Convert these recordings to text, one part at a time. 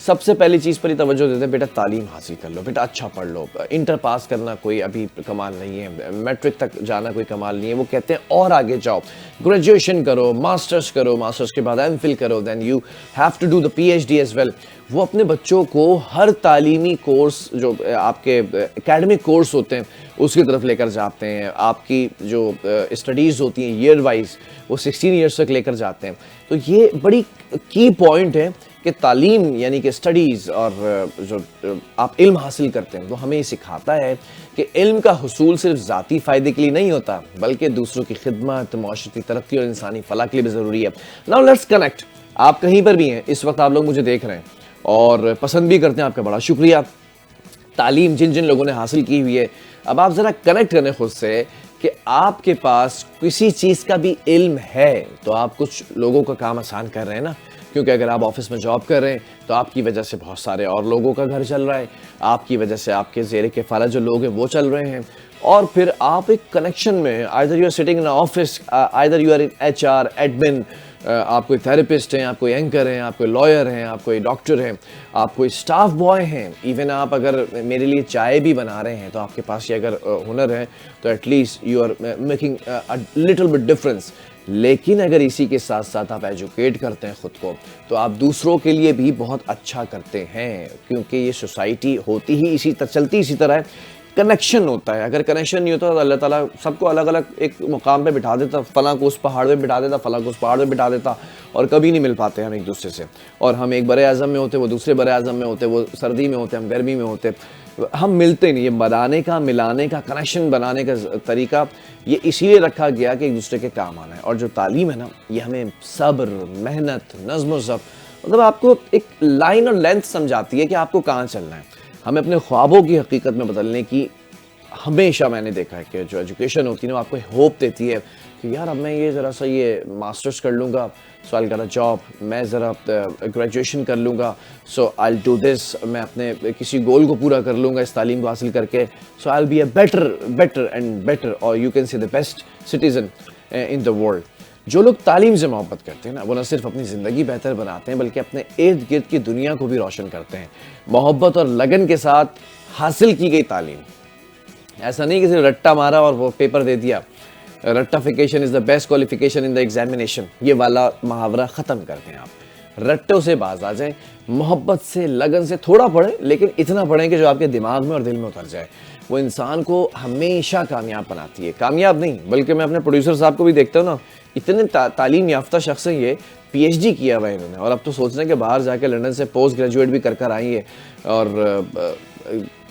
سب سے پہلی چیز پر ہی توجہ دیتے ہیں بیٹا تعلیم حاصل کر لو, بیٹا اچھا پڑھ لو. انٹر پاس کرنا کوئی ابھی کمال نہیں ہے, میٹرک تک جانا کوئی کمال نہیں ہے, وہ کہتے ہیں اور آگے جاؤ, گریجویشن کرو, ماسٹرز کرو, ماسٹرز کے بعد ایم فل کرو, then you have to do the P H D as well. وہ اپنے بچوں کو ہر تعلیمی کورس جو آپ کے اکیڈمک کورس ہوتے ہیں اس کی طرف لے کر جاتے ہیں. آپ کی جو اسٹڈیز ہوتی ہیں ایئر وائز وہ 16 ایئرس تک لے کر جاتے ہیں. تو یہ بڑی کی پوائنٹ ہے کہ تعلیم یعنی کہ اسٹڈیز اور جو آپ علم حاصل کرتے ہیں وہ ہمیں یہ سکھاتا ہے کہ علم کا حصول صرف ذاتی فائدے کے لیے نہیں ہوتا بلکہ دوسروں کی خدمت, معاشرتی ترقی اور انسانی فلاح کے لیے بھی ضروری ہے. Now let's connect. آپ کہیں پر بھی ہیں اس وقت, آپ لوگ مجھے دیکھ رہے ہیں اور پسند بھی کرتے ہیں, آپ کا بڑا شکریہ. تعلیم جن جن لوگوں نے حاصل کی ہوئی ہے, اب آپ ذرا کنیکٹ کریں خود سے کہ آپ کے پاس کسی چیز کا بھی علم ہے تو آپ کچھ لوگوں کا کام آسان کر رہے ہیں نا. کیونکہ اگر آپ آفس میں جاب کر رہے ہیں تو آپ کی وجہ سے بہت سارے اور لوگوں کا گھر چل رہا ہے, آپ کی وجہ سے آپ کے زیر کفالت جو لوگ ہیں وہ چل رہے ہیں, اور پھر آپ ایک کنیکشن میں either you are sitting in an office, either you are in HR, admin, آپ کوئی تھیراپسٹ ہیں, آپ کوئی اینکر ہیں, آپ کوئی لائر ہیں, آپ کوئی ڈاکٹر ہیں, آپ کوئی اسٹاف بوائے ہیں, ایون آپ اگر میرے لیے چائے بھی بنا رہے ہیں تو آپ کے پاس یہ اگر ہنر ہے تو at least you are making little bit difference. لیکن اگر اسی کے ساتھ ساتھ آپ ایجوکیٹ کرتے ہیں خود کو تو آپ دوسروں کے لیے بھی بہت اچھا کرتے ہیں, کیونکہ یہ سوسائٹی ہوتی ہی چلتی اسی طرح ہے. کنیکشن ہوتا ہے, اگر کنیکشن نہیں ہوتا تو اللہ تعالیٰ سب کو الگ الگ ایک مقام پہ بٹھا دیتا, فلاں کو اس پہاڑ پہ بٹھا دیتا, فلاں کو اس پہاڑ پہ بٹھا دیتا, اور کبھی نہیں مل پاتے ہم ایک دوسرے سے. اور ہم ایک بر اعظم میں ہوتے, وہ دوسرے بر اعظم میں ہوتے, وہ سردی میں ہوتے, ہم گرمی میں ہوتے, ہم ملتے نہیں. یہ بنانے کا, ملانے کا, کنیکشن بنانے کا طریقہ یہ اسی لیے رکھا گیا کہ ایک دوسرے کے کام آنا ہے. اور جو تعلیم ہے نا یہ ہمیں صبر, محنت, نظم و ضبط, مطلب آپ کو ایک لائن اور لینتھ سمجھاتی ہے کہ آپ کو کہاں چلنا ہے. ہمیں اپنے خوابوں کی حقیقت میں بدلنے کی ہمیشہ میں نے دیکھا ہے کہ جو ایجوکیشن ہوتی ہے نا وہ آپ کو ہوپ دیتی ہے کہ یار اب میں یہ ذرا سا یہ ماسٹرز کر لوں گا سو آئی گیٹ اے جاب, میں ذرا گریجویشن کر لوں گا سو آئی ڈو دس, میں اپنے کسی گول کو پورا کر لوں گا اس تعلیم کو حاصل کر کے, so I be a better and better, اور you can see the best citizen in the world. جو لوگ تعلیم سے محبت کرتے ہیں نا وہ نہ صرف اپنی زندگی بہتر بناتے ہیں بلکہ اپنے ارد گرد کی دنیا کو بھی روشن کرتے ہیں. محبت اور لگن کے ساتھ حاصل کی گئی تعلیم, ایسا نہیں کہ صرف رٹا مارا اور وہ پیپر دے دیا, رٹافیکیشن is the best qualification in the examination, یہ والا محاورہ ختم کر دیں. آپ رٹوں سے باز آ جائیں, محبت سے, لگن سے, تھوڑا پڑھیں لیکن اتنا پڑھیں کہ جو آپ کے دماغ میں اور دل میں اتر جائے. وہ انسان کو ہمیشہ کامیاب بناتی ہے. کامیاب نہیں بلکہ میں اپنے پروڈیوسر صاحب کو بھی دیکھتا ہوں نا, اتنے تعلیم یافتہ شخص ہیں, یہ پی ایچ ڈی کیا ہوا ہے انہوں نے, اور اب تو سوچ رہے ہیں کہ باہر جا کے لندن سے پوسٹ گریجویٹ بھی کر آئی ہے. اور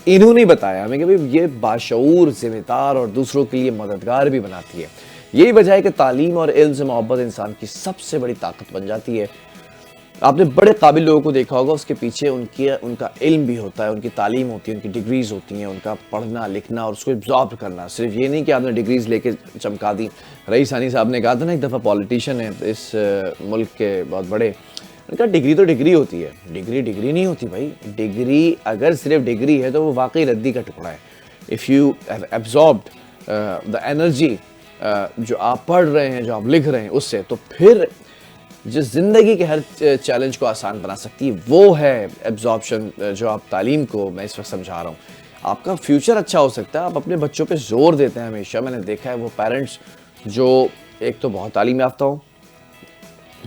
انہوں نے بتایا ہمیں کہ بھئی یہ باشعور, ذمہ دار اور دوسروں کے لیے مددگار بھی بناتی ہے. یہی وجہ ہے کہ تعلیم اور علم سے محبت انسان کی سب سے بڑی طاقت بن جاتی ہے. آپ نے بڑے قابل لوگوں کو دیکھا ہوگا, اس کے پیچھے ان کا علم بھی ہوتا ہے, ان کی تعلیم ہوتی ہے, ان کی ڈگریز ہوتی ہیں, ان کا پڑھنا لکھنا اور اس کو ابزارب کرنا. صرف یہ نہیں کہ آپ نے ڈگریز لے کے چمکا دی. رئیس ثانی صاحب نے کہا تھا نا ایک دفعہ, پولیٹیشین ہے اس ملک کے بہت بڑے, ان کا ڈگری تو ڈگری ہوتی ہے, ڈگری نہیں ہوتی بھائی. ڈگری اگر صرف ڈگری ہے تو وہ واقعی ردی کا ٹکڑا ہے. If you have absorbed the energy جو آپ پڑھ رہے ہیں, جو آپ لکھ رہے ہیں اس سے, تو پھر جس زندگی کے ہر چیلنج کو آسان بنا سکتی ہے وہ ہے ایبزارپشن, جو آپ تعلیم کو میں اس وقت سمجھا رہا ہوں. آپ کا فیوچر اچھا ہو سکتا ہے. آپ اپنے بچوں پہ زور دیتے ہیں ہمیشہ. میں نے دیکھا ہے وہ پیرنٹس جو ایک تو بہت تعلیم یافتہ ہوں,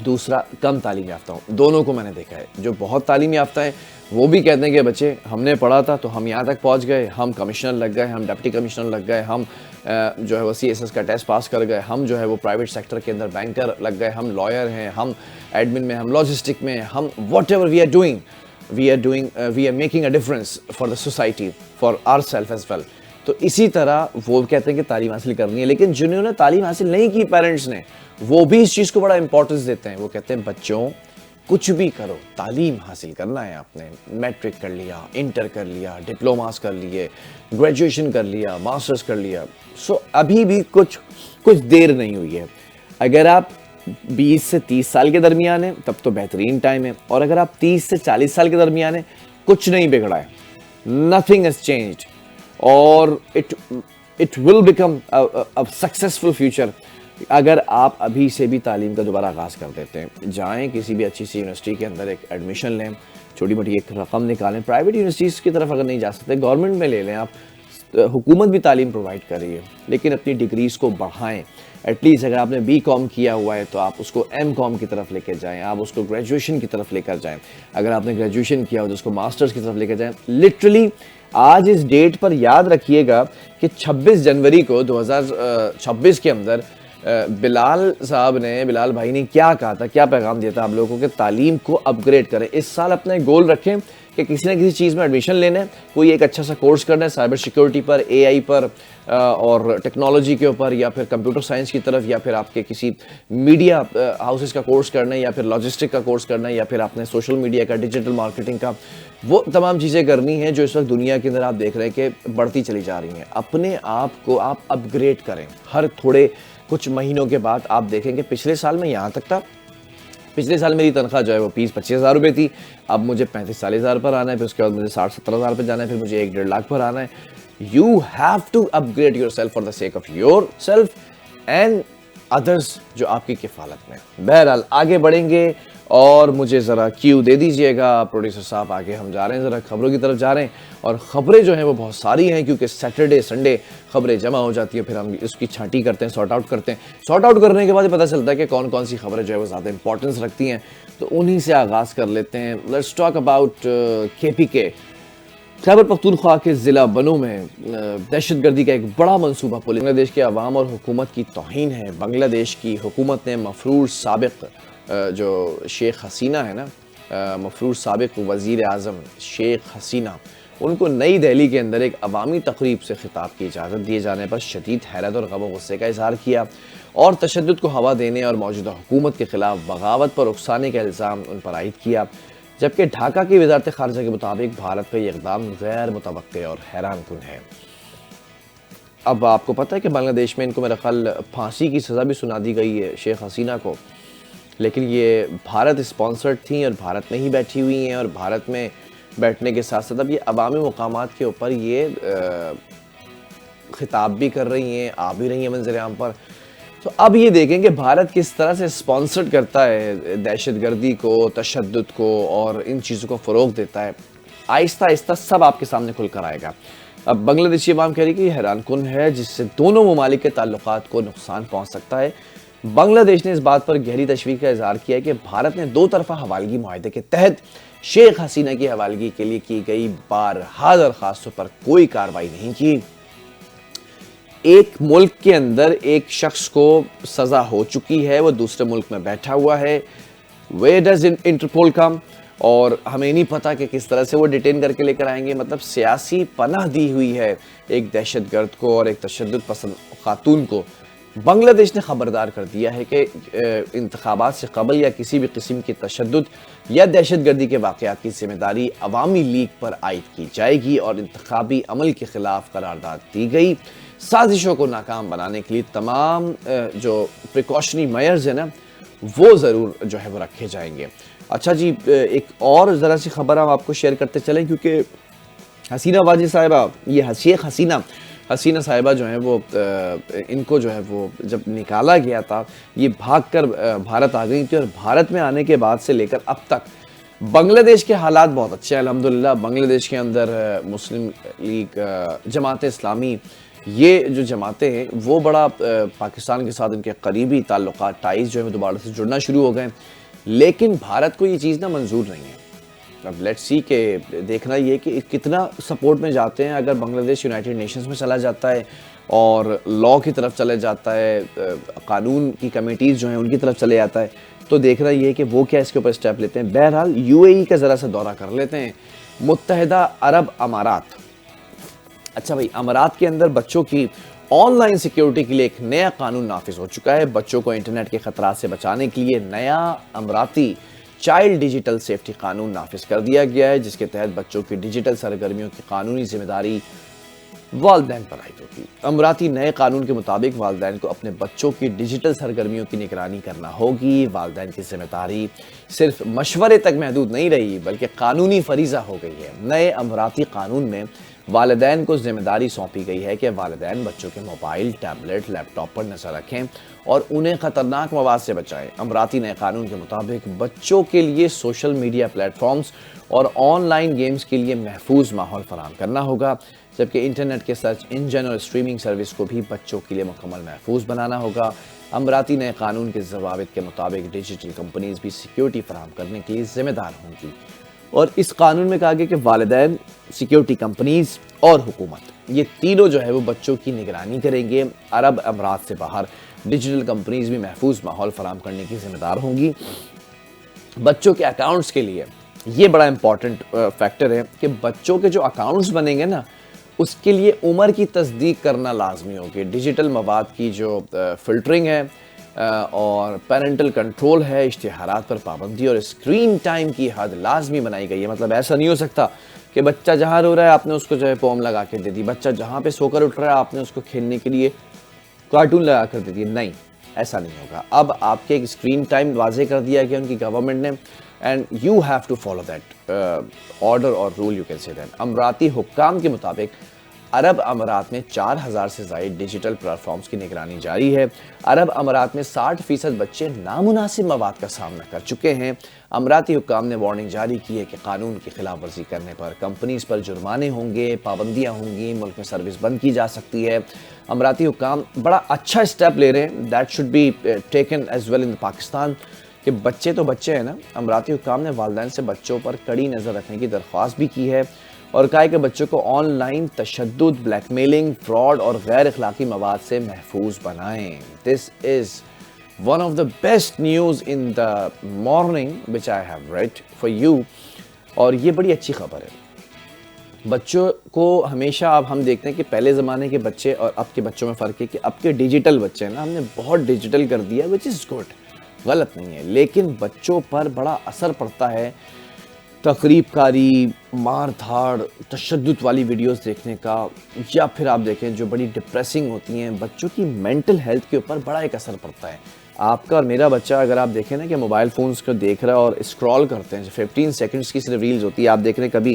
دوسرا کم تعلیم یافتہ ہوں, دونوں کو میں نے دیکھا ہے. جو بہت تعلیم یافتہ ہیں وہ بھی کہتے ہیں کہ بچے ہم نے پڑھا تھا تو ہم یہاں تک پہنچ گئے, ہم کمشنر لگ گئے, ہم ڈپٹی کمشنر لگ گئے, ہم جو ہے وہ سی ایس ایس کا ٹیسٹ پاس کر گئے, ہم جو ہے وہ پرائیویٹ سیکٹر کے اندر بینکر لگ گئے, ہم لائر ہیں, ہم ایڈمن میں, ہم لاجسٹک میں, ہم whatever we are making a difference for the society, for our self as well. تو اسی طرح وہ کہتے ہیں کہ تعلیم حاصل کرنی ہے. لیکن جنہوں نے تعلیم حاصل نہیں کی پیرنٹس نے, وہ بھی اس چیز کو بڑا امپورٹنس دیتے ہیں. وہ کہتے ہیں بچوں کچھ بھی کرو, تعلیم حاصل کرنا ہے. آپ نے میٹرک کر لیا, انٹر کر لیا, ڈپلوماس کر لیے, گریجویشن کر لیا, ماسٹرز کر لیا, سو ابھی بھی کچھ دیر نہیں ہوئی ہے. اگر آپ 20 سے 30 سال کے درمیان ہیں تب تو بہترین ٹائم ہے, اور اگر آپ 30 سے 40 سال کے درمیان ہیں کچھ نہیں بگڑا ہے, nothing has changed, اور it will become a successful future اگر آپ ابھی سے بھی تعلیم کا دوبارہ آغاز کر دیتے ہیں، جائیں کسی بھی اچھی سی یونیورسٹی کے اندر ایک ایڈمیشن لیں، چھوٹی موٹی ایک رقم نکالیں، پرائیویٹ یونیورسٹیز کی طرف اگر نہیں جا سکتے گورنمنٹ میں لے لیں آپ، حکومت بھی تعلیم پرووائڈ کر رہی ہے، لیکن اپنی ڈگریز کو بڑھائیں. ایٹ لیسٹ اگر آپ نے بی کام کیا ہوا ہے تو آپ اس کو ایم کام کی طرف لے کے جائیں، آپ اس کو گریجویشن کی طرف لے کر جائیں. اگر آپ نے گریجویشن کیا ہو تو اس کو ماسٹرز کی طرف لے کے جائیں. لٹرلی آج اس ڈیٹ پر یاد رکھیے گا کہ 26 جنوری کو 2026 کے اندر بلال بھائی نے کیا کہا تھا، کیا پیغام دیا تھا آپ لوگوں کو کہ تعلیم کو اپ گریڈ کریں. اس سال اپنا ایک گول رکھیں کہ کسی نہ کسی چیز میں ایڈمیشن لینا ہے، کوئی ایک اچھا سا کورس کرنا ہے، سائبر سیکیورٹی پر، اے آئی پر اور ٹیکنالوجی کے اوپر، یا پھر کمپیوٹر سائنس کی طرف، یا پھر آپ کے کسی میڈیا ہاؤسز کا کورس کرنا ہے، یا پھر لاجسٹک کا کورس کرنا ہے، یا پھر آپ نے سوشل میڈیا کا، ڈیجیٹل مارکیٹنگ کا، وہ تمام چیزیں کرنی ہیں جو اس وقت دنیا کے اندر آپ دیکھ رہے ہیں کہ بڑھتی چلی جا رہی ہیں. اپنے آپ کو آپ اپ گریڈ کریں. ہر تھوڑے کچھ مہینوں کے بعد آپ دیکھیں کہ پچھلے سال میں یہاں تک تھا، پچھلے سال میری تنخواہ جو ہے وہ 20-25 ہزار روپے تھی، اب مجھے 35-40 ہزار پر آنا ہے، پھر اس کے بعد مجھے 60-70 ہزار پہ جانا ہے، پھر مجھے 1-1.5 لاکھ پر آنا ہے. You have to upgrade yourself for the sake of yourself and others جو آپ کی کفالت میں. بہرحال آگے بڑھیں گے اور مجھے ذرا کیو دے دیجئے گا پروڈیوسر صاحب. آگے ہم جا رہے ہیں ذرا خبروں کی طرف جا رہے ہیں، اور خبریں جو ہیں وہ بہت ساری ہیں کیونکہ سیٹرڈے سنڈے خبریں جمع ہو جاتی ہیں، پھر ہم اس کی چھانٹی کرتے ہیں، سارٹ آؤٹ کرتے ہیں. سارٹ آؤٹ کرنے کے بعد پتہ چلتا ہے کہ کون کون سی خبریں جو ہے وہ زیادہ امپورٹنس رکھتی ہیں، تو انہی سے آغاز کر لیتے ہیں. Let's talk about KPK. Khyber Pakhtunkhwa کے ضلع بنو میں دہشت گردی کا ایک بڑا منصوبہ بنگلہ دیش کے عوام اور حکومت کی توہین ہے. بنگلہ دیش کی حکومت نے مفرور سابق جو شیخ حسینہ ہے نا، مفرور سابق وزیر اعظم شیخ حسینہ، ان کو نئی دہلی کے اندر ایک عوامی تقریب سے خطاب کی اجازت دیے جانے پر شدید حیرت اور غم و غصے کا اظہار کیا، اور تشدد کو ہوا دینے اور موجودہ حکومت کے خلاف بغاوت پر اکسانے کا الزام ان پر عائد کیا. جبکہ ڈھاکہ کی وزارت خارجہ کے مطابق بھارت کا یہ اقدام غیر متوقع اور حیران کن ہے. اب آپ کو پتہ ہے کہ بنگلہ دیش میں ان کو میرا خیال پھانسی کی سزا بھی سنا دی گئی ہے شیخ حسینہ کو، لیکن یہ بھارت اسپانسرڈ تھیں اور بھارت میں ہی بیٹھی ہوئی ہیں، اور بھارت میں بیٹھنے کے ساتھ ساتھ اب یہ عوامی مقامات کے اوپر یہ خطاب بھی کر رہی ہیں، آ بھی رہی ہیں منظر عام پر. تو اب یہ دیکھیں کہ بھارت کس طرح سے اسپانسرڈ کرتا ہے دہشت گردی کو، تشدد کو، اور ان چیزوں کو فروغ دیتا ہے. آہستہ آہستہ سب آپ کے سامنے کھل کر آئے گا. اب بنگلہ دیشی عوام کہہ رہی کہ یہ حیران کن ہے، جس سے دونوں ممالک کے تعلقات کو نقصان پہنچ سکتا ہے. بنگلہ دیش نے اس بات پر گہری تشویش کا اظہار کیا ہے کہ بھارت نے 2 طرفہ حوالگی معاہدے کے تحت شیخ حسینہ کی حوالگی کے لیے کی گئی بارہا درخواستوں پر کوئی کارروائی نہیں کی. ایک ملک کے اندر ایک شخص کو سزا ہو چکی ہے، وہ دوسرے ملک میں بیٹھا ہوا ہے. Where does انٹرپول کم؟ اور ہمیں نہیں پتا کہ کس طرح سے وہ ڈیٹین کر کے لے کر آئیں گے. مطلب سیاسی پناہ دی ہوئی ہے ایک دہشت گرد کو اور ایک تشدد پسند خاتون کو. بنگلہ دیش نے خبردار کر دیا ہے کہ انتخابات سے قبل یا کسی بھی قسم کی تشدد یا دہشت گردی کے واقعات کی ذمہ داری عوامی لیگ پر عائد کی جائے گی، اور انتخابی عمل کے خلاف قرارداد دی گئی. سازشوں کو ناکام بنانے کے لیے تمام جو پریکاشنری میئرز ہیں نا وہ ضرور جو ہے وہ رکھے جائیں گے. اچھا جی، ایک اور ذرا سی خبر ہم آپ کو شیئر کرتے چلیں، کیونکہ حسینہ واجد صاحبہ، یہ شیخ حسینہ صاحبہ جو ہیں وہ ان کو جو ہے وہ جب نکالا گیا تھا یہ بھاگ کر بھارت آ گئی تھی، اور بھارت میں آنے کے بعد سے لے کر اب تک بنگلہ دیش کے حالات بہت اچھے ہیں الحمدللہ. بنگلہ دیش کے اندر مسلم لیگ، جماعت اسلامی، یہ جو جماعتیں ہیں وہ بڑا پاکستان کے ساتھ ان کے قریبی تعلقات، ٹائز جو ہے دوبارہ سے جڑنا شروع ہو گئے. لیکن بھارت کو یہ چیز نہ منظور نہیں ہے. اب لیٹس سی کہ دیکھنا یہ کہ کتنا سپورٹ میں جاتے ہیں. اگر بنگلہ دیش یونائٹڈ نیشنز میں چلا جاتا ہے اور لاء کی طرف چلے جاتا ہے، قانون کی کمیٹیز جو ہیں ان کی طرف چلے جاتا ہے، تو دیکھنا یہ کہ وہ کیا اس کے اوپر اسٹیپ لیتے ہیں. بہرحال UAE کا ذرا سا دورہ کر لیتے ہیں. متحدہ عرب امارات. اچھا بھائی، امارات کے اندر بچوں کی آن لائن سیکیورٹی کے لیے ایک نیا قانون نافذ ہو چکا ہے. بچوں کو انٹرنیٹ کے خطرات سے بچانے کے لیے نیا اماراتی چائلڈ ڈیجیٹل سیفٹی قانون نافذ کر دیا گیا ہے، جس کے تحت بچوں کی ڈیجیٹل سرگرمیوں کی قانونی ذمہ داری والدین پر عائد ہوگی. اماراتی نئے قانون کے مطابق والدین کو اپنے بچوں کی ڈیجیٹل سرگرمیوں کی نگرانی کرنا ہوگی. والدین کی ذمہ داری صرف مشورے تک محدود نہیں رہی بلکہ قانونی فریضہ ہو گئی ہے. نئے اماراتی قانون میں والدین کو ذمہ داری سونپی گئی ہے کہ والدین بچوں کے موبائل، ٹیبلٹ، لیپ ٹاپ پر نظر رکھیں اور انہیں خطرناک مواد سے بچائیں۔ امراتی نئے قانون کے مطابق بچوں کے لیے سوشل میڈیا پلیٹ فارمز اور آن لائن گیمز کے لیے محفوظ ماحول فراہم کرنا ہوگا، جبکہ انٹرنیٹ کے سرچ انجن اور اسٹریمنگ سروس کو بھی بچوں کے لیے مکمل محفوظ بنانا ہوگا۔ امراتی نئے قانون کے ضوابط کے مطابق ڈیجیٹل کمپنیز بھی سیکیورٹی فراہم کرنے کے لیے ذمہ دار ہوں گی، اور اس قانون میں کہا گیا کہ والدین، سیکیورٹی کمپنیز اور حکومت، یہ تینوں جو ہے وہ بچوں کی نگرانی کریں گے۔ عرب امارات سے باہر ڈیجیٹل کمپنیز بھی محفوظ ماحول فراہم کرنے کی ذمہ دار ہوں گی۔ بچوں کے اکاؤنٹس کے لیے یہ بڑا امپورٹنٹ فیکٹر ہے کہ بچوں کے جو اکاؤنٹس بنیں گے نا، اس کے لیے عمر کی تصدیق کرنا لازمی ہوگی۔ ڈیجیٹل مواد کی جو فلٹرنگ ہے اور پیرنٹل کنٹرول ہے، اشتہارات پر پابندی اور اسکرین ٹائم کی حد لازمی بنائی گئی ہے۔ مطلب ایسا نہیں ہو سکتا کہ بچہ جہاں رو رہا ہے آپ نے اس کو جو ہے پوم لگا کے دے دی، بچہ جہاں پہ سو کر اٹھ رہا ہے آپ نے اس کو کھیلنے کے لیے کارٹون لگا کر دے دی۔ نہیں، ایسا نہیں ہوگا۔ اب آپ کے ایک اسکرین ٹائم واضح کر دیا گیا ان کی گورنمنٹ نے، and you have to follow that order اور rule, you can say that. امراتی حکام کے مطابق عرب امارات میں 4000 سے زائد ڈیجیٹل پلیٹ فارمز کی نگرانی جاری ہے۔ عرب امارات میں 60% بچے نامناسب مواد کا سامنا کر چکے ہیں۔ اماراتی حکام نے وارننگ جاری کی ہے کہ قانون کی خلاف ورزی کرنے پر کمپنیز پر جرمانے ہوں گے، پابندیاں ہوں گی، ملک میں سروس بند کی جا سکتی ہے۔ اماراتی حکام بڑا اچھا اسٹیپ لے رہے ہیں، that should be taken as well in Pakistan, کہ بچے تو بچے ہیں نا۔ اماراتی حکام نے والدین سے بچوں پر کڑی نظر رکھنے کی درخواست بھی کی ہے اور کہا ہے کہ بچوں کو آن لائن تشدد، بلیک میلنگ، فراڈ اور غیر اخلاقی مواد سے محفوظ بنائیں۔ This is one of the best news in the morning which I have read for you، اور یہ بڑی اچھی خبر ہے۔ بچوں کو ہمیشہ اب ہم دیکھتے ہیں کہ پہلے زمانے کے بچے اور اب کے بچوں میں فرق ہے کہ اب کے ڈیجیٹل بچے ہیں نا، ہم نے بہت ڈیجیٹل کر دیا، which is good، غلط نہیں ہے، لیکن بچوں پر بڑا اثر پڑتا ہے تقریب کاری، مار دھاڑ، تشدد والی ویڈیوز دیکھنے کا، یا پھر آپ دیکھیں جو بڑی ڈپریسنگ ہوتی ہیں، بچوں کی مینٹل ہیلتھ کے اوپر بڑا ایک اثر پڑتا ہے۔ آپ کا اور میرا بچہ اگر آپ دیکھیں نا کہ موبائل فونز کو دیکھ رہا ہے اور اسکرول کرتے ہیں، 15 سیکنڈز کی صرف ریلز ہوتی ہے، آپ دیکھ رہے ہیں کبھی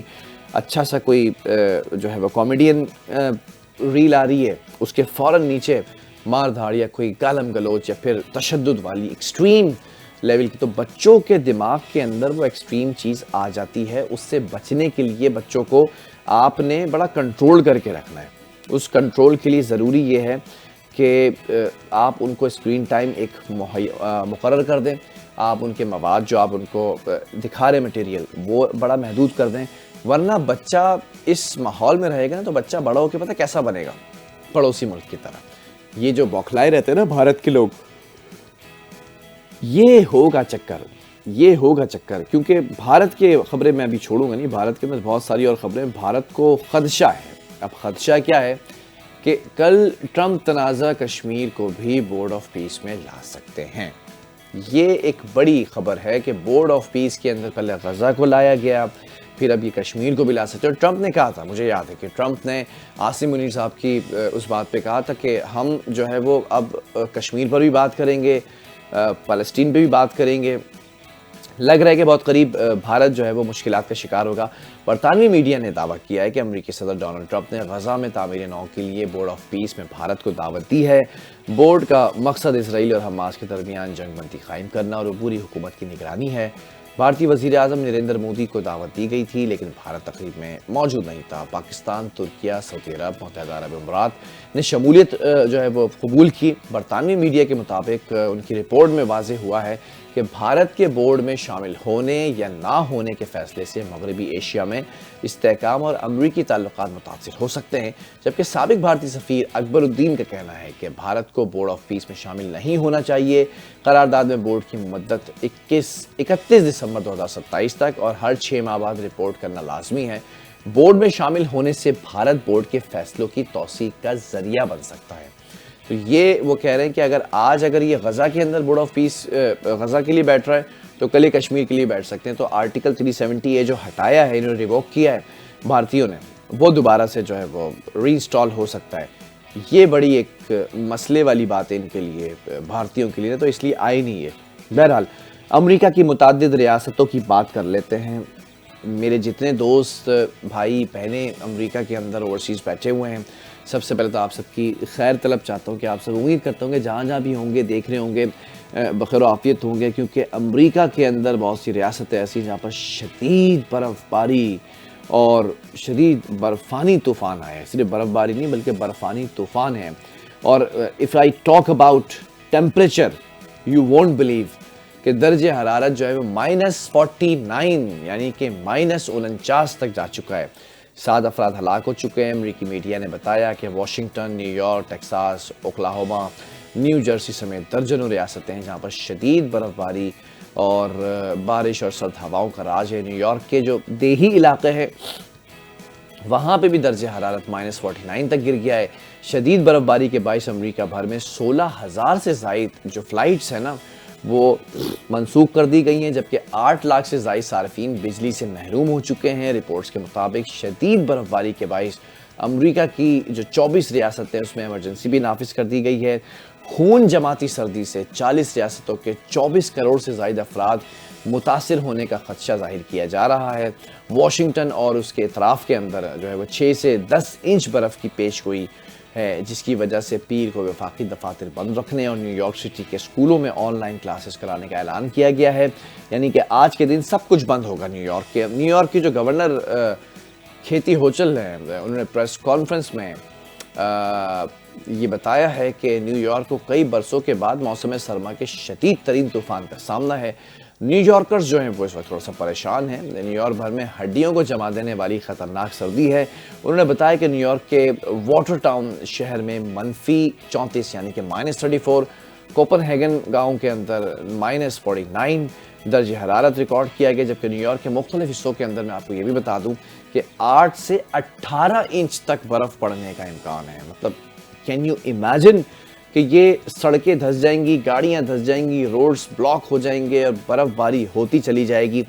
اچھا سا کوئی جو ہے وہ کامیڈین ریل آ رہی ہے، اس کے فوراً نیچے مار دھاڑ یا کوئی گالم گلوچ یا پھر تشدد والی ایکسٹریم لیول کی، تو بچوں کے دماغ کے اندر وہ ایکسٹریم چیز آ جاتی ہے۔ اس سے بچنے کے لیے بچوں کو آپ نے بڑا کنٹرول کر کے رکھنا ہے۔ اس کنٹرول کے لیے ضروری یہ ہے کہ آپ ان کو اسکرین ٹائم ایک مقرر کر دیں، آپ ان کے مواد جو آپ ان کو دکھا رہے مٹیریل وہ بڑا محدود کر دیں، ورنہ بچہ اس ماحول میں رہے گا نا تو بچہ بڑا ہو کے پتہ کیسا بنے گا، پڑوسی ملک کی طرح۔ یہ جو بوکھلائے رہتے ہیں نا بھارت کے لوگ، یہ ہوگا چکر، کیونکہ بھارت کے خبریں میں ابھی چھوڑوں گا نہیں، بھارت کے اندر بہت ساری اور خبریں۔ بھارت کو خدشہ ہے، اب خدشہ کیا ہے کہ کل ٹرمپ تنازع کشمیر کو بھی بورڈ آف پیس میں لا سکتے ہیں۔ یہ ایک بڑی خبر ہے کہ بورڈ آف پیس کے اندر پہلے غزہ کو لایا گیا، پھر اب یہ کشمیر کو بھی لا سکتے ہیں۔ اور ٹرمپ نے کہا تھا، مجھے یاد ہے کہ ٹرمپ نے عاصم منیر صاحب کی اس بات پہ کہا تھا کہ ہم جو ہے وہ اب کشمیر پر بھی بات کریں گے، فلسطین پہ بھی بات کریں گے۔ لگ رہا ہے کہ بہت قریب بھارت جو ہے وہ مشکلات کا شکار ہوگا۔ برطانوی میڈیا نے دعویٰ کیا ہے کہ امریکی صدر ڈونلڈ ٹرمپ نے غزہ میں تعمیر نو کے لیے بورڈ آف پیس میں بھارت کو دعوت دی ہے۔ بورڈ کا مقصد اسرائیل اور حماس کے درمیان جنگ بندی قائم کرنا اور عبوری حکومت کی نگرانی ہے۔ بھارتی وزیر اعظم نریندر مودی کو دعوت دی گئی تھی لیکن بھارت تقریب میں موجود نہیں تھا۔ پاکستان، ترکیہ، سعودی عرب، متحدہ عرب امارات نے شمولیت جو ہے وہ قبول کی۔ برطانوی میڈیا کے مطابق ان کی رپورٹ میں واضح ہوا ہے کہ بھارت کے بورڈ میں شامل ہونے یا نہ ہونے کے فیصلے سے مغربی ایشیا میں استحکام اور امریکی تعلقات متاثر ہو سکتے ہیں، جبکہ سابق بھارتی سفیر اکبر الدین کا کہنا ہے کہ بھارت کو بورڈ آف پیس میں شامل نہیں ہونا چاہیے۔ قرارداد میں بورڈ کی مدت 31 دسمبر 2027 تک اور ہر 6 ماہ بعد رپورٹ کرنا لازمی ہے۔ بورڈ میں شامل ہونے سے بھارت بورڈ کے فیصلوں کی توسیع کا ذریعہ بن سکتا ہے۔ تو یہ وہ کہہ رہے ہیں کہ اگر یہ غزہ کے اندر بورڈ آف پیس غزہ کے لیے بیٹھ رہا ہے تو کل یہ کشمیر کے لیے بیٹھ سکتے ہیں۔ تو آرٹیکل 370 یہ جو ہٹایا ہے، انہوں نے ریووک کیا ہے بھارتیوں نے، وہ دوبارہ سے جو ہے وہ ری انسٹال ہو سکتا ہے۔ یہ بڑی ایک مسئلے والی بات ہے ان کے لیے، بھارتیوں کے لیے، تو اس لیے آئی نہیں ہے۔ بہرحال امریکہ کی متعدد ریاستوں کی بات کر لیتے ہیں۔ میرے جتنے دوست بھائی بہنیں امریکہ کے اندر اوورسیز بیٹھے ہوئے ہیں، سب سے پہلے تو آپ سب کی خیر طلب چاہتا ہوں کہ آپ سب امید کرتا ہوں کہ جہاں جہاں بھی ہوں گے دیکھ رہے ہوں گے بخیر و عافیت ہوں گے، کیونکہ امریکہ کے اندر بہت سی ریاستیں ایسی ہیں جہاں پر شدید برف باری اور شدید برفانی طوفان آئے ہیں. صرف برف باری نہیں بلکہ برفانی طوفان ہیں. اور if I talk about temperature, you won't believe کہ درجہ حرارت جو ہے وہ -49 یعنی کہ -49 تک جا چکا ہے. 7 افراد ہلاک ہو چکے ہیں. امریکی میڈیا نے بتایا کہ Washington, new York, Texas, Oklahoma, new Jersey سمیت درجنوں ریاستیں ہیں جہاں پر شدید برف باری اور بارش اور سرد ہواؤں کا راج ہے. نیو یارک کے جو دیہی علاقے ہیں وہاں پہ بھی درجہ حرارت -49 تک گر گیا ہے. شدید برف باری کے باعث امریکہ بھر میں 16,000 سے زائد جو فلائٹس ہیں نا وہ منسوخ کر دی گئی ہیں، جبکہ 8 لاکھ سے زائد صارفین بجلی سے محروم ہو چکے ہیں. رپورٹس کے مطابق شدید برف باری کے باعث امریکہ کی جو 24 ریاستیں اس میں ایمرجنسی بھی نافذ کر دی گئی ہے. خون جماتی سردی سے 40 ریاستوں کے 24 کروڑ سے زائد افراد متاثر ہونے کا خدشہ ظاہر کیا جا رہا ہے. واشنگٹن اور اس کے اطراف کے اندر جو ہے وہ 6 سے 10 انچ برف کی پیش گوئی ہے، جس کی وجہ سے پیر کو وفاقی دفاتر بند رکھنے اور نیو یارک سٹی کے اسکولوں میں آن لائن کلاسز کرانے کا اعلان کیا گیا ہے. یعنی کہ آج کے دن سب کچھ بند ہوگا نیو یارک کے. نیو یارک کی جو گورنر کھیتی ہوچل ہیں انہوں نے پریس کانفرنس میں یہ بتایا ہے کہ نیو یارک کو کئی برسوں کے بعد موسم سرما کے شدید ترین طوفان کا سامنا ہے. نیو یارکرز جو ہیں وہ اس وقت تھوڑا سا پریشان ہیں. نیو یارک بھر میں ہڈیوں کو جما دینے والی خطرناک سردی ہے. انہوں نے بتایا کہ نیو یارک کے واٹر ٹاؤن شہر میں -34 یعنی کہ -34، کوپن ہیگن گاؤں کے اندر -49 درجہ حرارت ریکارڈ کیا گیا، جبکہ نیو یارک کے مختلف حصوں کے اندر میں آپ کو یہ بھی بتا دوں کہ 8 سے 18 انچ تک برف پڑنے کا امکان ہے. مطلب کین یو امیجن کہ یہ سڑکیں دھس جائیں گی، گاڑیاں دھس جائیں گی، روڈز بلاک ہو جائیں گے اور برف باری ہوتی چلی جائے گی.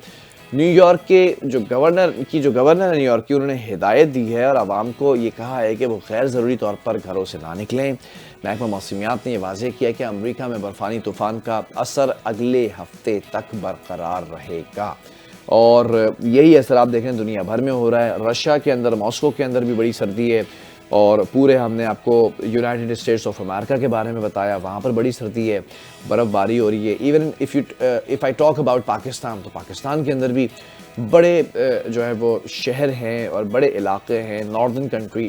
نیو یارک کے جو گورنر ہے نیو یارک کی، انہوں نے ہدایت دی ہے اور عوام کو یہ کہا ہے کہ وہ غیر ضروری طور پر گھروں سے نہ نکلیں. محکمہ موسمیات نے یہ واضح کیا کہ امریکہ میں برفانی طوفان کا اثر اگلے ہفتے تک برقرار رہے گا، اور یہی اثر آپ دیکھیں دنیا بھر میں ہو رہا ہے. رشیا کے اندر، ماسکو کے اندر بھی بڑی سردی ہے، اور پورے ہم نے آپ کو یونائٹڈ اسٹیٹس آف امریکہ کے بارے میں بتایا، وہاں پر بڑی سردی ہے، برف باری ہو رہی ہے. Even if I talk about Pakistan, تو پاکستان کے اندر بھی بڑے جو ہے وہ شہر ہیں اور بڑے علاقے ہیں، ناردرن کنٹری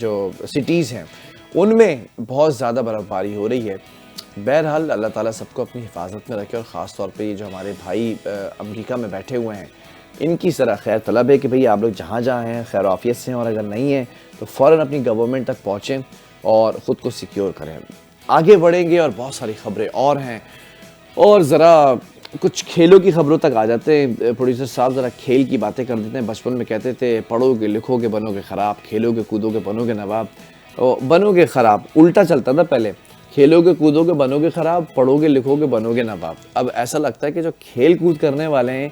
جو سٹیز ہیں ان میں بہت زیادہ برف باری ہو رہی ہے. بہرحال اللہ تعالیٰ سب کو اپنی حفاظت میں رکھے، اور خاص طور پہ یہ جو ہمارے بھائی امریکہ میں بیٹھے ہوئے ہیں ان کی ذرا خیر طلب ہے کہ بھئی آپ لوگ جہاں جہاں ہیں خیر و عافیت سے ہیں، اور اگر نہیں ہیں تو فوراً اپنی گورنمنٹ تک پہنچیں اور خود کو سیکیور کریں. آگے بڑھیں گے اور بہت ساری خبریں اور ہیں، اور ذرا کچھ کھیلوں کی خبروں تک آ جاتے ہیں. پروڈیوسر صاحب ذرا کھیل کی باتیں کر دیتے ہیں. بچپن میں کہتے تھے پڑھو گے لکھو گے بنو گے خراب، کھیلو گے کودو گے بنو گے نواب. بنو گے خراب الٹا چلتا تھا پہلے، کھیلو گے کودو گے بنو گے خراب، پڑھو گے لکھو گے بنو گے نواب. اب ایسا لگتا ہے کہ جو کھیل کود کرنے والے ہیں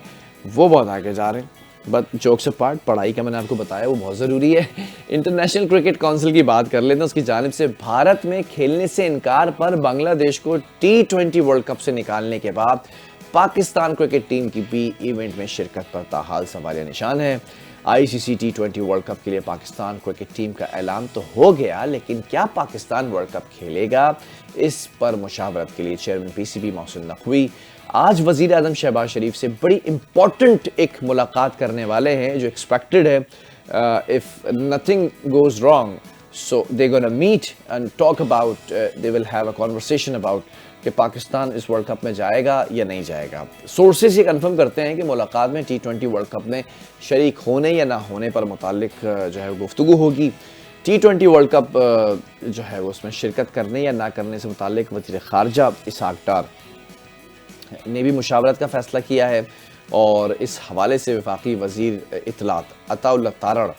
وہ بہت آگے جا رہے ہیں. بٹ جوکس اپارٹ، پڑھائی کا میں نے آپ کو بتایا وہ بہت ضروری ہے. انٹرنیشنل کرکٹ کونسل کی بات کر لیتے ہیں. اس کی جانب سے بھارت میں کھیلنے سے انکار پر بنگلہ دیش کو T20 ورلڈ کپ سے نکالنے کے بعد پاکستان کرکٹ ٹیم کی بھی ایونٹ میں شرکت پر تاحال سوالیہ نشان ہے. ICC T20 ورلڈ کپ کے لیے پاکستان کرکٹ ٹیم کا اعلان تو ہو گیا، لیکن کیا پاکستان ورلڈ کپ کھیلے گا؟ اس پر مشاورت کے لیے چیئرمین PCB محسن نقوی آج وزیر اعظم شہباز شریف سے بڑی امپورٹنٹ ایک ملاقات کرنے والے ہیں، جو ایکسپیکٹڈ ہے. if nothing goes wrong, so they're gonna meet and talk about, they will have a conversation about کہ پاکستان اس ورلڈ کپ میں جائے گا یا نہیں جائے گا. سورسز یہ کنفرم کرتے ہیں کہ ملاقات میں T20 ورلڈ کپ میں شریک ہونے یا نہ ہونے پر متعلق جو ہے گفتگو ہوگی. T20 ورلڈ کپ جو ہے اس میں شرکت کرنے یا نہ کرنے سے متعلق وزیر خارجہ اسحاق ڈار نے بھی مشاورت کا فیصلہ کیا ہے، اور اس حوالے سے وفاقی وزیر اطلاعات عطا اللہ تارڑ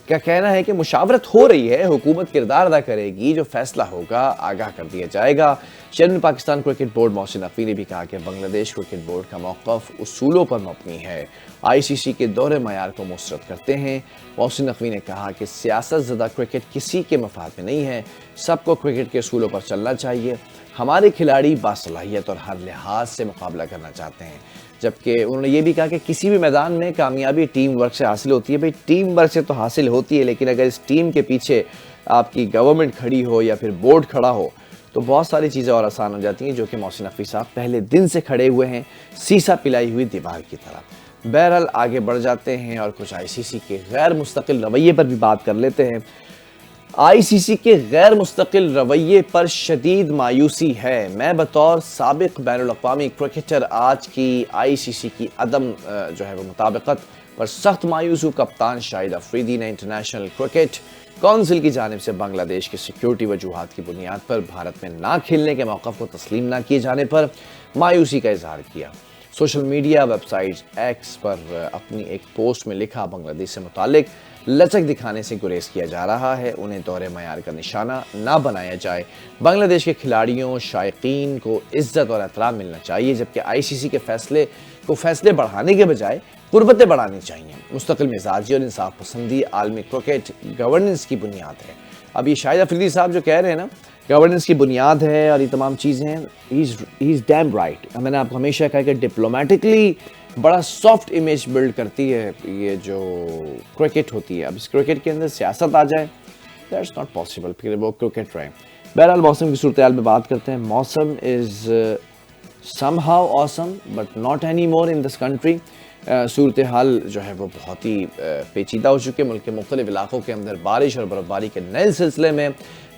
کا کہنا ہے کہ مشاورت ہو رہی ہے، حکومت کردار ادا کرے گی، جو فیصلہ ہوگا آگاہ کر دیا جائے گا. Chairman Pakistan cricket board Mohsin Naqvi نے بھی کہا کہ بنگلہ دیش کرکٹ بورڈ کا موقف اصولوں پر مبنی ہے، ICC کے دور معیار کو مسترد کرتے ہیں. محسن نقوی نے کہا کہ سیاست زدہ کرکٹ کسی کے مفاد میں نہیں ہے، سب کو کرکٹ کے اصولوں پر چلنا چاہیے. ہمارے کھلاڑی باصلاحیت اور ہر لحاظ سے مقابلہ کرنا چاہتے ہیں. جبکہ انہوں نے یہ بھی کہا کہ کسی بھی میدان میں کامیابی ٹیم ورک سے حاصل ہوتی ہے. بھئی ٹیم ورک سے تو حاصل ہوتی ہے، لیکن اگر اس ٹیم کے پیچھے آپ کی گورنمنٹ کھڑی ہو یا پھر بورڈ کھڑا ہو تو بہت ساری چیزیں اور آسان ہو جاتی ہیں، جو کہ محسن نقوی صاحب پہلے دن سے کھڑے ہوئے ہیں سیسا پلائی ہوئی دیوار کی طرح. بہرحال آگے بڑھ جاتے ہیں اور کچھ آئی سی سی کے غیر مستقل رویے پر بھی بات کر لیتے ہیں. آئی سی سی کے غیر مستقل رویے پر شدید مایوسی ہے. میں بطور سابق بین الاقوامی کرکٹر آج کی آئی سی سی کی عدم وہ مطابقت پر سخت مایوس ہوں. کپتان شاہد افریدی نے انٹرنیشنل کرکٹ کونسل کی جانب سے بنگلہ دیش کی سیکیورٹی وجوہات کی بنیاد پر بھارت میں نہ کھیلنے کے موقف کو تسلیم نہ کیے جانے پر مایوسی کا اظہار کیا. Social media website X پر اپنی ایک پوسٹ میں لکھا، بنگلہ دیش سے متعلق لچک دکھانے سے گریز کیا جا رہا ہے، انہیں دور معیار کا نشانہ نہ بنایا جائے. بنگلہ دیش کے کھلاڑیوں شائقین کو عزت اور احترام ملنا چاہیے، جبکہ آئی سی سی کے فیصلے بڑھانے کے بجائے قربتیں بڑھانی چاہیے. مستقل مزاجی اور انصاف پسندی عالمی کرکٹ گورننس کی بنیاد ہے. اب یہ شاہد افریدی صاحب جو کہہ رہے ہیں نا گورننس کی بنیاد ہے اور یہ تمام چیزیں ہی از ڈیم رائٹ. میں نے آپ کو ہمیشہ کہا کہ ڈپلومیٹکلی بڑا سافٹ امیج بلڈ کرتی ہے یہ جو کرکٹ ہوتی ہے. اب اس کرکٹ کے اندر سیاست آ جائے دیٹس ناٹ پاسبل، پھر وہ کرکٹ رہے. بہرحال موسم کی صورتحال میں بات کرتے ہیں. موسم از somehow awesome but not anymore in this country. صورتحال جو ہے وہ بہت ہی پیچیدہ ہو چکی ہے. ملک کے مختلف علاقوں کے اندر بارش اور برف باری کے نئے سلسلے میں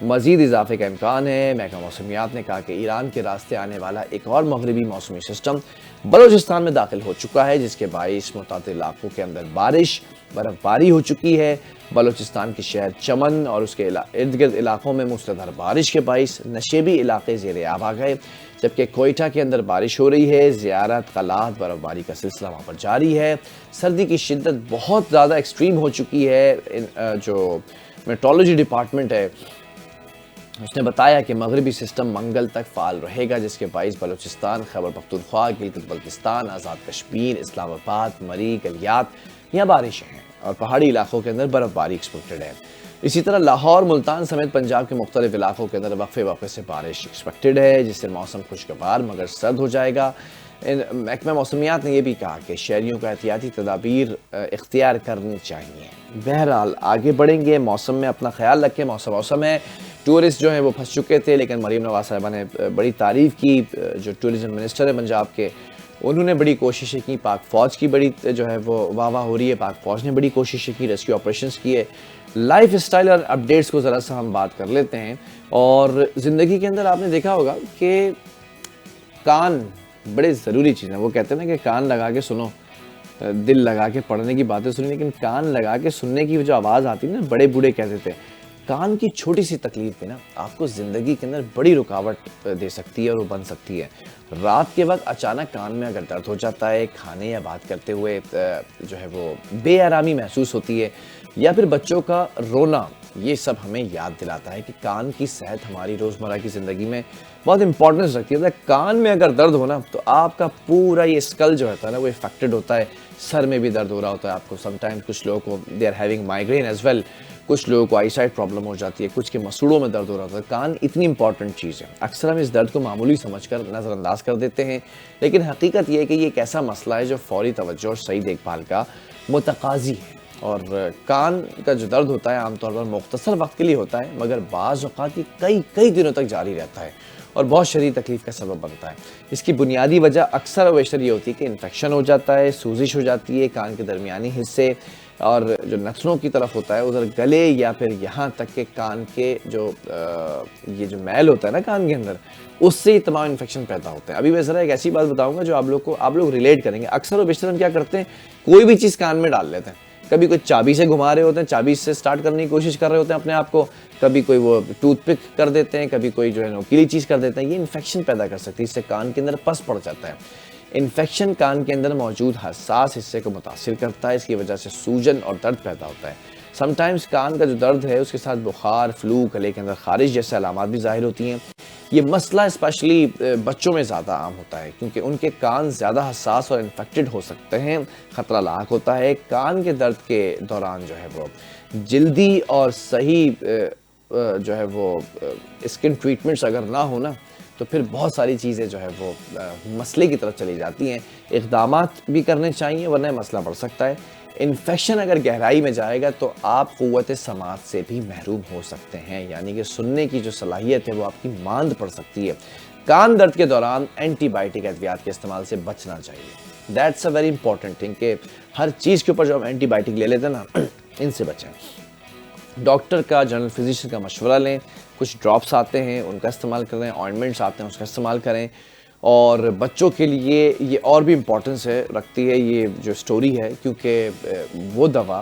مزید اضافے کا امکان ہے. محکمہ موسمیات نے کہا کہ ایران کے راستے آنے والا ایک اور مغربی موسمی سسٹم بلوچستان میں داخل ہو چکا ہے، جس کے باعث متعدد علاقوں کے اندر بارش برف باری ہو چکی ہے. بلوچستان کے شہر چمن اور اس کے ارد گرد علاقوں میں موسلادھار بارش کے باعث نشیبی علاقے زیر آب آ گئے، جبکہ کوئٹہ کے اندر بارش ہو رہی ہے. زیارت قلعات برف باری کا سلسلہ وہاں پر جاری ہے. سردی کی شدت بہت زیادہ ایکسٹریم ہو چکی ہے. جو میٹرولوجی ڈپارٹمنٹ ہے اس نے بتایا کہ مغربی سسٹم منگل تک فعال رہے گا، جس کے باعث بلوچستان، خیبر پختونخوا، گلگت بلتستان، آزاد کشمیر، اسلام آباد، مری، گلیات یہاں بارشیں ہیں اور پہاڑی علاقوں کے اندر برف باری ایکسپیکٹڈ ہے. اسی طرح لاہور، ملتان سمیت پنجاب کے مختلف علاقوں کے اندر وقفے سے بارش ایکسپیکٹڈ ہے، جس سے موسم خوشگوار مگر سرد ہو جائے گا. محکمہ موسمیات نے یہ بھی کہا کہ شہریوں کو احتیاطی تدابیر اختیار کرنی چاہیے. بہرحال آگے بڑھیں گے. موسم میں اپنا خیال رکھیں. موسم ہے. ٹورسٹ جو ہیں وہ پھنس چکے تھے، لیکن مریم نواز صاحبہ نے بڑی تعریف کی. جو ٹورزم منسٹر ہے پنجاب کے، انہوں نے بڑی کوششیں کی. پاک فوج کی بڑی جو ہے وہ واہ واہ ہو رہی ہے. پاک فوج نے بڑی کوششیں کی، ریسکیو آپریشنز کیے. لائف اسٹائل اور اپڈیٹس کو ذرا سا ہم بات کر لیتے ہیں. اور زندگی کے اندر آپ نے دیکھا ہوگا کہ کان بڑے ضروری چیز ہیں. وہ کہتے ہیں نا کہ کان لگا کے سنو، دل لگا کے پڑھنے کی باتیں سنی، لیکن کان لگا کے سننے کی جو آواز آتی ہے نا، بڑے بوڑھے کہتے تھے. کان کی چھوٹی سی تکلیف بھی نا آپ کو زندگی کے اندر بڑی رکاوٹ دے سکتی ہے اور وہ بن سکتی ہے. رات کے وقت اچانک کان میں اگر درد ہو جاتا ہے، کھانے یا بات کرتے ہوئے جو ہے وہ بے آرامی محسوس ہوتی ہے، یا پھر بچوں کا رونا، یہ سب ہمیں یاد دلاتا ہے کہ کان کی صحت ہماری روزمرہ کی زندگی میں بہت امپورٹنس رکھتی ہے. کان میں اگر درد ہونا تو آپ کا پورا یہ اسکل جو ہوتا ہے نا وہ افیکٹڈ ہوتا ہے. سر میں بھی درد ہو رہا ہوتا ہے آپ کو. سم ٹائم کچھ لوگوں کو they are having migraine as well. کچھ لوگوں کو آئی سائٹ پرابلم ہو جاتی ہے، کچھ کے مسوڑوں میں درد ہو رہا ہوتا ہے. کان اتنی امپورٹنٹ چیز ہے. اکثر ہم اس درد کو معمولی سمجھ کر نظر انداز کر دیتے ہیں، لیکن حقیقت یہ ہے کہ یہ ایک ایسا مسئلہ ہے جو فوری توجہ اور صحیح دیکھ بھال کا متقاضی ہے. اور کان کا جو درد ہوتا ہے عام طور پر مختصر وقت کے لیے ہوتا ہے، مگر بعض اوقات یہ کئی دنوں تک جاری رہتا ہے اور بہت شدید تکلیف کا سبب بنتا ہے. اس کی بنیادی وجہ اکثر و بیشتر یہ ہوتی ہے کہ انفیکشن ہو جاتا ہے، سوزش ہو جاتی ہے کان کے درمیانی حصے اور جو نتنوں کی طرف ہوتا ہے ادھر گلے، یا پھر یہاں تک کہ کان کے یہ جو میل ہوتا ہے نا کان کے اندر، اس سے تمام انفیکشن پیدا ہوتے ہیں. ابھی میں ذرا ایک ایسی بات بتاؤں گا جو آپ لوگ ریلیٹ کریں گے. اکثر و بیشتر ہم کیا کرتے ہیں، کوئی بھی چیز کان میں ڈال لیتے ہیں. کبھی کوئی چابی سے گھما رہے ہوتے ہیں، چابی سے سٹارٹ کرنے کی کوشش کر رہے ہوتے ہیں اپنے آپ کو، کبھی کوئی وہ ٹوتھ پک کر دیتے ہیں، کبھی کوئی جو ہے نوکیلی چیز کر دیتے ہیں. یہ انفیکشن پیدا کر سکتی ہے، اس سے کان کے اندر پس پڑ جاتا ہے. انفیکشن کان کے اندر موجود حساس حصے کو متاثر کرتا ہے، اس کی وجہ سے سوجن اور درد پیدا ہوتا ہے. سم ٹائمز کان کا جو درد ہے اس کے ساتھ بخار، فلو، گلے کے اندر خارش جیسے علامات بھی ظاہر ہوتی ہیں. یہ مسئلہ اسپیشلی بچوں میں زیادہ عام ہوتا ہے، کیونکہ ان کے کان زیادہ حساس اور انفیکٹڈ ہو سکتے ہیں. خطرہ لاحق ہوتا ہے. کان کے درد کے دوران جو ہے وہ جلدی اور صحیح جو ہے وہ اسکن ٹریٹمنٹس اگر نہ ہونا تو پھر بہت ساری چیزیں جو ہے وہ مسئلے کی طرف چلی جاتی ہیں. اقدامات بھی کرنے چاہیے ورنہ مسئلہ بڑھ سکتا ہے. انفیکشن اگر گہرائی میں جائے گا تو آپ قوت سماعت سے بھی محروم ہو سکتے ہیں, یعنی کہ سننے کی جو صلاحیت ہے وہ آپ کی ماند پڑ سکتی ہے. کان درد کے دوران اینٹی بائیوٹک ادویات کے استعمال سے بچنا چاہیے. That's a very important thing کہ ہر چیز کے اوپر جو ہم اینٹی بائیوٹک لے لیتے ہیں نا, ان سے بچیں. ڈاکٹر کا, جنرل فزیشین کا مشورہ لیں. کچھ ڈراپس آتے ہیں ان کا استعمال کریں, آئنمنٹس آتے ہیں اس کا استعمال کریں. اور بچوں کے لیے یہ اور بھی امپورٹنس رکھتی ہے یہ جو سٹوری ہے, کیونکہ وہ دوا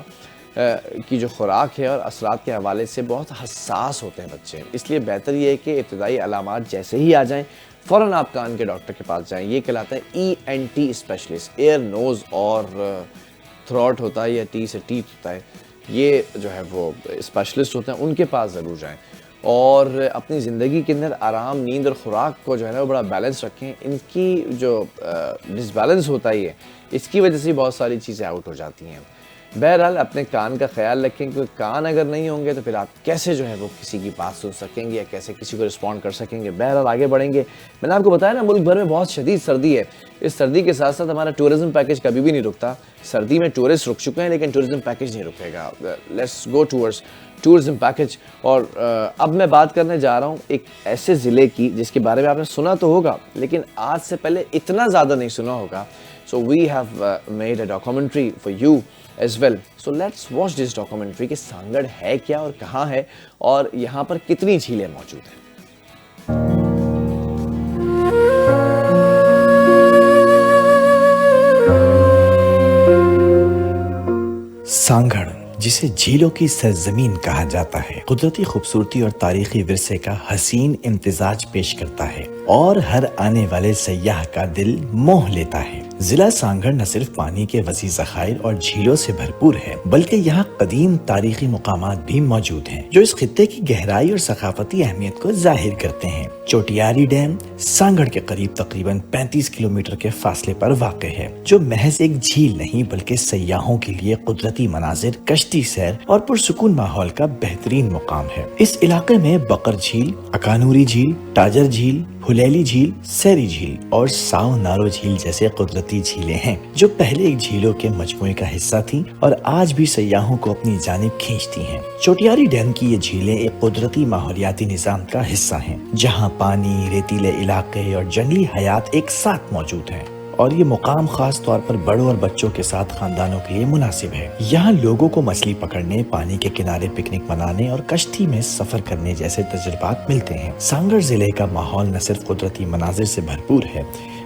کی جو خوراک ہے اور اثرات کے حوالے سے بہت حساس ہوتے ہیں بچے. اس لیے بہتر یہ ہے کہ ابتدائی علامات جیسے ہی آ جائیں فوراً آپ کان کے ڈاکٹر کے پاس جائیں. یہ کہلاتا ہے ENT اسپیشلسٹ, ایئر, نوز اور تھروٹ ہوتا ہے یا ٹی سے ٹیتھ ہوتا ہے, یہ جو ہے وہ اسپیشلسٹ ہوتے ہیں, ان کے پاس ضرور جائیں. اور اپنی زندگی کے اندر آرام, نیند اور خوراک کو جو ہے نا وہ بڑا بیلنس رکھیں. ان کی جو ڈس بیلنس ہوتا ہی ہے, اس کی وجہ سے بہت ساری چیزیں آؤٹ ہو جاتی ہیں. بہرحال اپنے کان کا خیال رکھیں, کیونکہ کان اگر نہیں ہوں گے تو پھر آپ کیسے جو ہے وہ کسی کی بات سن سکیں گے یا کیسے کسی کو رسپونڈ کر سکیں گے. بہرحال آگے بڑھیں گے. میں نے آپ کو بتایا نا ملک بھر میں بہت شدید سردی ہے. اس سردی کے ساتھ ساتھ ہمارا ٹورزم پیکج کبھی بھی نہیں رکتا. سردی میں ٹورسٹ رک چکے ہیں لیکن ٹورزم پیکج نہیں رکے گا. Let's go towards tourism package. اور اب میں بات کرنے جا رہا ہوں ایک ایسے ضلع کی جس کے بارے میں آپ نے سنا تو ہوگا لیکن آج سے پہلے اتنا زیادہ نہیں سنا ہوگا. So we have made a documentary for you as well. So let's watch this documentary کہ سانگڑ ہے کیا اور کہاں ہے اور یہاں پر کتنی جھیلیں موجود ہیں. سانگھڑ جسے جھیلوں کی سرزمین کہا جاتا ہے, قدرتی خوبصورتی اور تاریخی ورثے کا حسین امتزاج پیش کرتا ہے اور ہر آنے والے سیاح کا دل موہ لیتا ہے. ضلع سانگھڑ نہ صرف پانی کے وسیع ذخائر اور جھیلوں سے بھرپور ہے بلکہ یہاں قدیم تاریخی مقامات بھی موجود ہیں جو اس خطے کی گہرائی اور ثقافتی اہمیت کو ظاہر کرتے ہیں. چوٹیاری ڈیم سانگھڑ کے قریب تقریباً 35 کلومیٹر کے فاصلے پر واقع ہے, جو محض ایک جھیل نہیں بلکہ سیاحوں کے لیے قدرتی مناظر, کشتی سیر اور پرسکون ماحول کا بہترین مقام ہے. اس علاقے میں بقر جھیل, اکانوری جھیل, ٹاجر جھیل, پھلیلی جھیل, سیری جھیل اور ساو نارو جھیل جیسے قدرتی جھیلیں ہیں جو پہلے ایک جھیلوں کے مجموعے کا حصہ تھیں اور آج بھی سیاحوں کو اپنی جانب کھینچتی ہیں. چوٹیاری ڈیم کی یہ جھیلیں ایک قدرتی ماحولیاتی نظام کا حصہ ہیں جہاں پانی, ریتیلے علاقے اور جنگلی حیات ایک ساتھ موجود ہیں اور یہ مقام خاص طور پر بڑوں اور بچوں کے ساتھ خاندانوں کے لیے مناسب ہے. یہاں لوگوں کو مچھلی پکڑنے, پانی کے کنارے پکنک منانے اور کشتی میں سفر کرنے جیسے تجربات ملتے ہیں. سانگھڑ ضلع کا ماحول نہ صرف قدرتی مناظر سے بھرپور ہے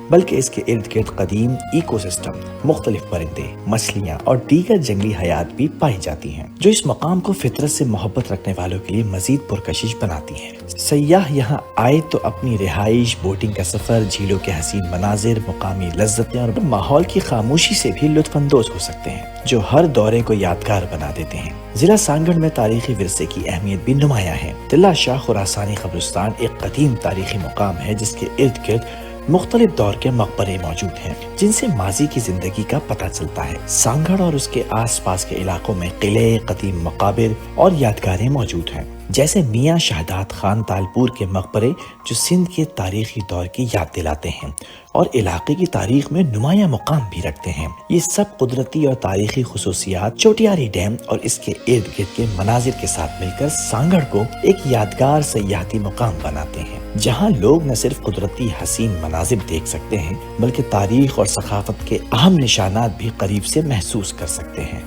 بلکہ اس کے ارد گرد قدیم ایکو سسٹم, مختلف پرندے, مچھلیاں اور دیگر جنگلی حیات بھی پائی جاتی ہیں جو اس مقام کو فطرت سے محبت رکھنے والوں کے لیے مزید پرکشش بناتی ہیں. سیاح یہاں آئے تو اپنی رہائش, بوٹنگ کا سفر, جھیلوں کے حسین مناظر, مقامی لذتیں اور ماحول کی خاموشی سے بھی لطف اندوز ہو سکتے ہیں جو ہر دورے کو یادگار بنا دیتے ہیں. ضلع سانگھڑ میں تاریخی ورثے کی اہمیت بھی نمایاں ہے. طلہ شاہ خراسانی قبرستان ایک قدیم تاریخی مقام ہے جس کے ارد گرد مختلف دور کے مقبرے موجود ہیں جن سے ماضی کی زندگی کا پتہ چلتا ہے. سانگھڑ اور اس کے آس پاس کے علاقوں میں قلعے, قدیم مقابر اور یادگاریں موجود ہیں جیسے میاں شہداد خان تالپور کے مقبرے جو سندھ کے تاریخی دور کی یاد دلاتے ہیں اور علاقے کی تاریخ میں نمایاں مقام بھی رکھتے ہیں. یہ سب قدرتی اور تاریخی خصوصیات چوٹیاری ڈیم اور اس کے ارد گرد کے مناظر کے ساتھ مل کر سانگھڑ کو ایک یادگار سیاحتی مقام بناتے ہیں جہاں لوگ نہ صرف قدرتی حسین مناظر دیکھ سکتے ہیں بلکہ تاریخ اور ثقافت کے اہم نشانات بھی قریب سے محسوس کر سکتے ہیں.